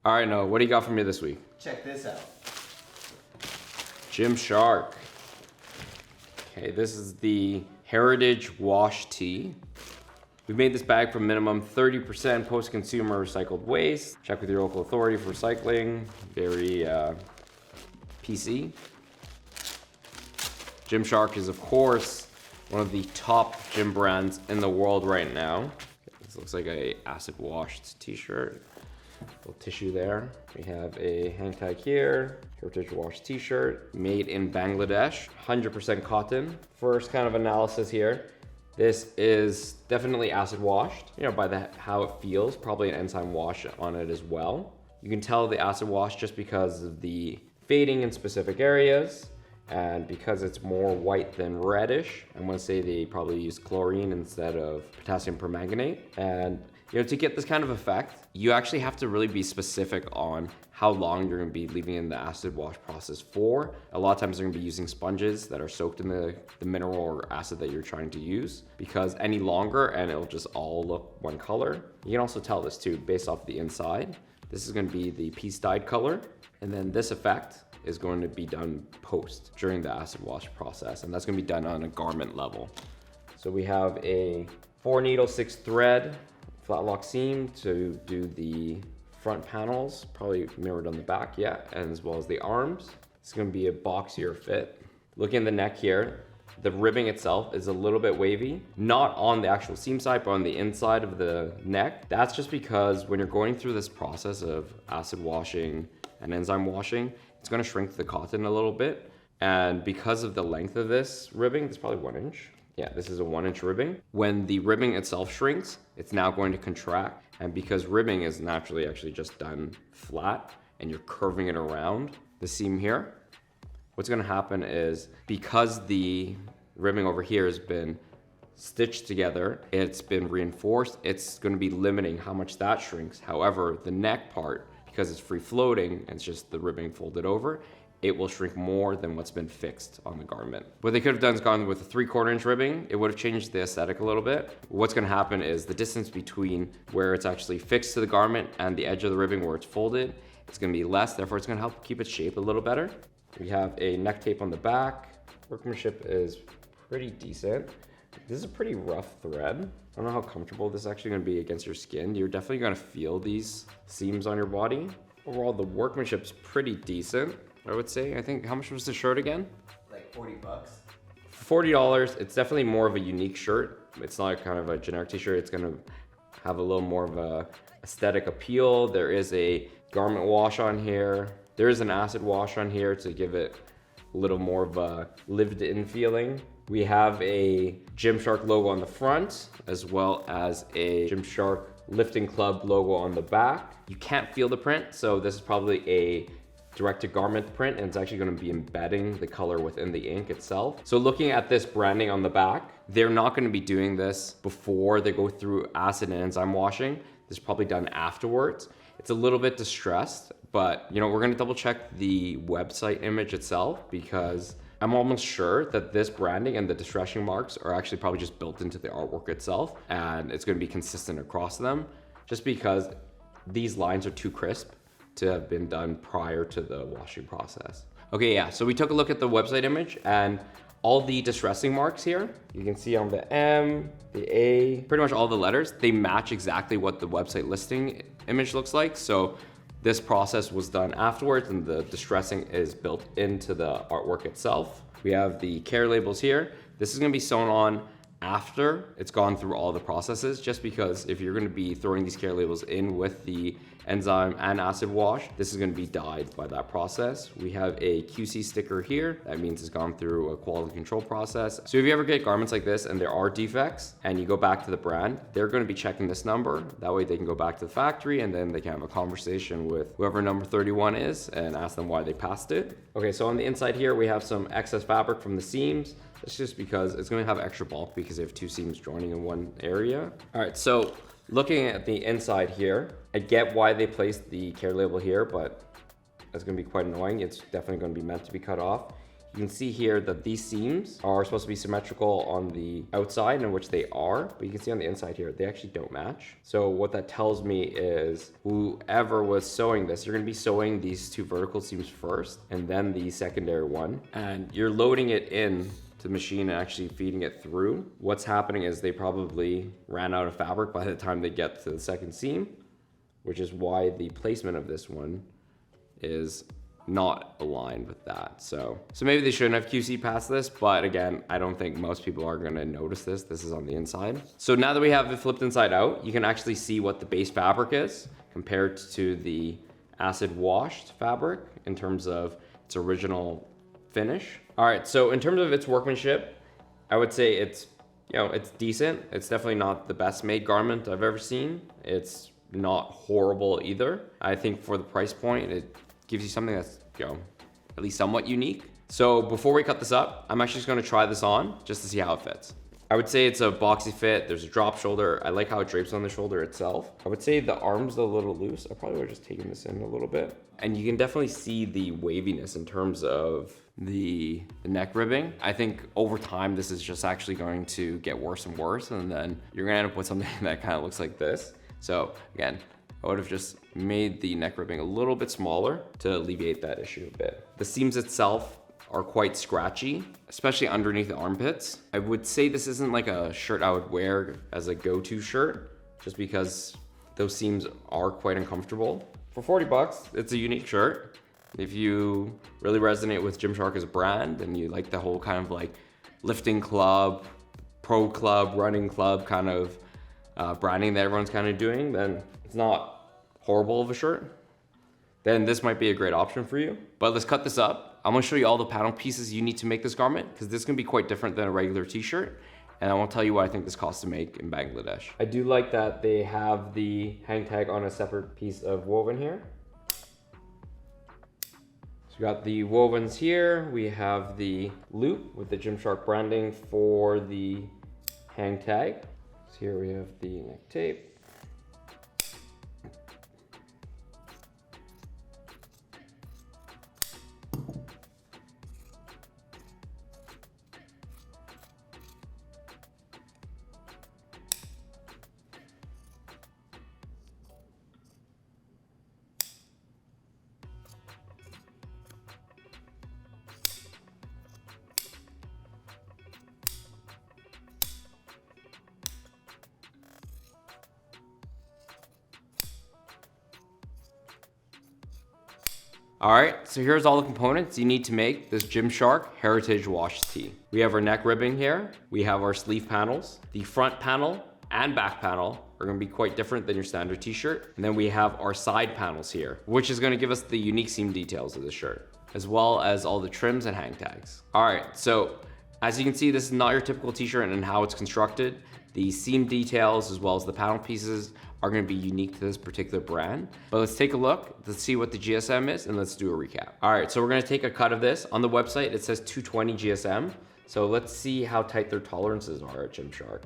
All right, Noah, what do you got for me this week? Check this out. Gymshark. Okay, this is the Heritage Wash Tea. We've made this bag from minimum 30% post-consumer recycled waste. Check with your local authority for recycling. Very PC. Gymshark is, of course, one of the top gym brands in the world right now. This looks like a acid washed t-shirt. Little tissue there. We have a hang tag here. Heritage wash t-shirt made in Bangladesh, 100% cotton. First kind of analysis here. This is definitely acid washed, by how it feels, probably an enzyme wash on it as well. You can tell the acid wash just because of the fading in specific areas and because it's more white than reddish. I'm gonna say they probably use chlorine instead of potassium permanganate. And to get this kind of effect, you actually have to really be specific on how long you're gonna be leaving in the acid wash process for. A lot of times they're gonna be using sponges that are soaked in the mineral or acid that you're trying to use, because any longer and it'll just all look one color. You can also tell this too, based off the inside. This is gonna be the piece dyed color, and then this effect is going to be done post during the acid wash process, and that's gonna be done on a garment level. So we have a 4 needle 6 thread flat lock seam to do the front panels, probably mirrored on the back, yeah, and as well as the arms. It's gonna be a boxier fit. Looking at the neck here, the ribbing itself is a little bit wavy, not on the actual seam side, but on the inside of the neck. That's just because when you're going through this process of acid washing and enzyme washing, it's gonna shrink the cotton a little bit. And because of the length of this ribbing, it's probably 1 inch. Yeah, this is a 1 inch ribbing. When the ribbing itself shrinks, it's now going to contract. And because ribbing is naturally actually just done flat and you're curving it around the seam here, what's gonna happen is because the ribbing over here has been stitched together, it's been reinforced, it's gonna be limiting how much that shrinks. However, the neck part, because it's free floating and it's just the ribbing folded over, it will shrink more than what's been fixed on the garment. What they could have done is gone with a 3/4 inch ribbing. It would have changed the aesthetic a little bit. What's gonna happen is the distance between where it's actually fixed to the garment and the edge of the ribbing where it's folded, it's gonna be less, therefore it's gonna help keep its shape a little better. We have a neck tape on the back. Workmanship is pretty decent. This is a pretty rough thread. I don't know how comfortable this is actually gonna be against your skin. You're definitely gonna feel these seams on your body. Overall, the workmanship's pretty decent, I would say. I think, how much was the shirt again? Like 40 bucks. For $40, it's definitely more of a unique shirt. It's not kind of a generic t-shirt. It's gonna have a little more of a aesthetic appeal. There is a garment wash on here. There is an acid wash on here to give it a little more of a lived-in feeling. We have a Gymshark logo on the front, as well as a Gymshark lifting club logo on the back. You can't feel the print, so this is probably a direct-to-garment print, and it's actually gonna be embedding the color within the ink itself. So looking at this branding on the back, they're not gonna be doing this before they go through acid and enzyme washing. This is probably done afterwards. It's a little bit distressed, but we're gonna double check the website image itself, because I'm almost sure that this branding and the distressing marks are actually probably just built into the artwork itself, and it's gonna be consistent across them, just because these lines are too crisp to have been done prior to the washing process. Okay, yeah, so we took a look at the website image, and all the distressing marks here, you can see on the M, the A, pretty much all the letters, they match exactly what the website listing image looks like. So this process was done afterwards, and the distressing is built into the artwork itself. We have the care labels here. This is gonna be sewn on after it's gone through all the processes, just because if you're gonna be throwing these care labels in with the enzyme and acid wash, this is gonna be dyed by that process. We have a QC sticker here. That means it's gone through a quality control process. So if you ever get garments like this and there are defects and you go back to the brand, they're gonna be checking this number. That way they can go back to the factory and then they can have a conversation with whoever number 31 is and ask them why they passed it. Okay, so on the inside here, we have some excess fabric from the seams. That's just because it's gonna have extra bulk because they have 2 seams joining in one area. All right, so looking at the inside here, I get why they placed the care label here, but it's gonna be quite annoying. It's definitely gonna be meant to be cut off. You can see here that these seams are supposed to be symmetrical on the outside, in which they are, but you can see on the inside here, they actually don't match. So what that tells me is whoever was sewing this, you're gonna be sewing these two vertical seams first, and then the secondary one, and you're loading it in to the machine and actually feeding it through. What's happening is they probably ran out of fabric by the time they get to the second seam, which is why the placement of this one is not aligned with that. So maybe they shouldn't have QC past this, but again, I don't think most people are gonna notice this. This is on the inside. So now that we have it flipped inside out, you can actually see what the base fabric is compared to the acid washed fabric in terms of its original finish. All right, so in terms of its workmanship, I would say it's, it's decent. It's definitely not the best made garment I've ever seen. It's not horrible either. I think for the price point, it gives you something that's, at least somewhat unique. So before we cut this up, I'm actually just gonna try this on just to see how it fits. I would say it's a boxy fit. There's a drop shoulder. I like how it drapes on the shoulder itself. I would say the arm's a little loose. I probably would have just taken this in a little bit. And you can definitely see the waviness in terms of the neck ribbing. I think over time, this is just actually going to get worse and worse. And then you're gonna end up with something that kind of looks like this. So again, I would have just made the neck ribbing a little bit smaller to alleviate that issue a bit. The seams itself are quite scratchy, especially underneath the armpits. I would say this isn't like a shirt I would wear as a go-to shirt, just because those seams are quite uncomfortable. For 40 bucks, it's a unique shirt. If you really resonate with Gymshark as a brand and you like the whole kind of like lifting club, pro club, running club kind of branding that everyone's kind of doing, then it's not horrible of a shirt. Then this might be a great option for you. But let's cut this up. I'm gonna show you all the panel pieces you need to make this garment, because this is gonna be quite different than a regular t-shirt. And I won't tell you what I think this costs to make in Bangladesh. I do like that they have the hang tag on a separate piece of woven here. So we got the wovens here. We have the loop with the Gymshark branding for the hang tag. So here we have the neck tape. All right, so here's all the components you need to make this Gymshark Heritage Wash Tee. We have our neck ribbing here. We have our sleeve panels. The front panel and back panel are gonna be quite different than your standard t-shirt. And then we have our side panels here, which is gonna give us the unique seam details of the shirt, as well as all the trims and hang tags. All right, so as you can see, this is not your typical t-shirt and how it's constructed. The seam details, as well as the panel pieces, are gonna be unique to this particular brand. But let's take a look, let's see what the GSM is, and let's do a recap. All right, so we're gonna take a cut of this. On the website, it says 220 GSM. So let's see how tight their tolerances are at Gymshark.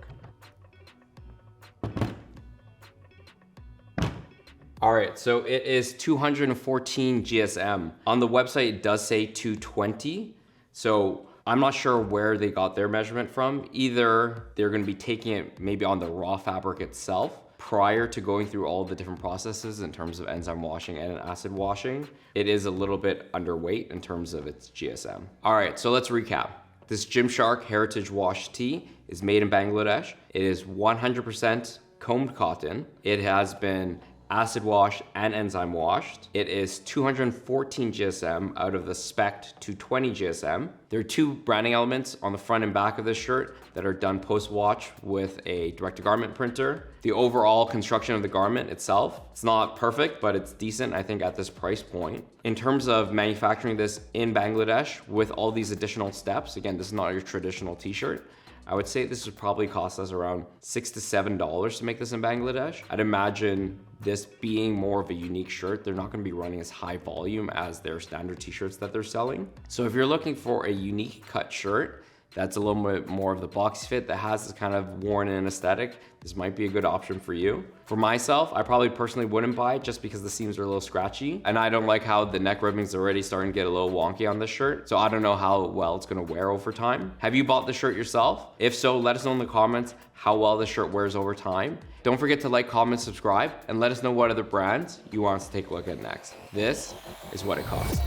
All right, so it is 214 GSM. On the website, it does say 220. So I'm not sure where they got their measurement from. Either they're gonna be taking it maybe on the raw fabric itself prior to going through all the different processes in terms of enzyme washing and acid washing. It is a little bit underweight in terms of its GSM. All right, so let's recap. This Gymshark Heritage Wash Tee is made in Bangladesh. It is 100% combed cotton. It has been acid washed and enzyme washed. It is 214 GSM out of the spec'd 220 GSM. There are two branding elements on the front and back of this shirt that are done post-wash with a direct-to-garment printer. The overall construction of the garment itself, it's not perfect, but it's decent, I think, at this price point. In terms of manufacturing this in Bangladesh with all these additional steps, again, this is not your traditional t-shirt, I would say this would probably cost us around $6 to $7 to make this in Bangladesh. I'd imagine this being more of a unique shirt, they're not gonna be running as high volume as their standard t-shirts that they're selling. So if you're looking for a unique cut shirt that's a little bit more of the boxy fit that has this kind of worn in aesthetic, this might be a good option for you. For myself, I probably personally wouldn't buy it just because the seams are a little scratchy. And I don't like how the neck ribbing's already starting to get a little wonky on this shirt. So I don't know how well it's gonna wear over time. Have you bought the shirt yourself? If so, let us know in the comments how well the shirt wears over time. Don't forget to like, comment, subscribe, and let us know what other brands you want us to take a look at next. This is what it costs.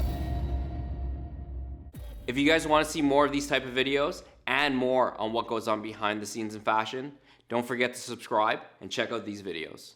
If you guys want to see more of these type of videos and more on what goes on behind the scenes in fashion, don't forget to subscribe and check out these videos.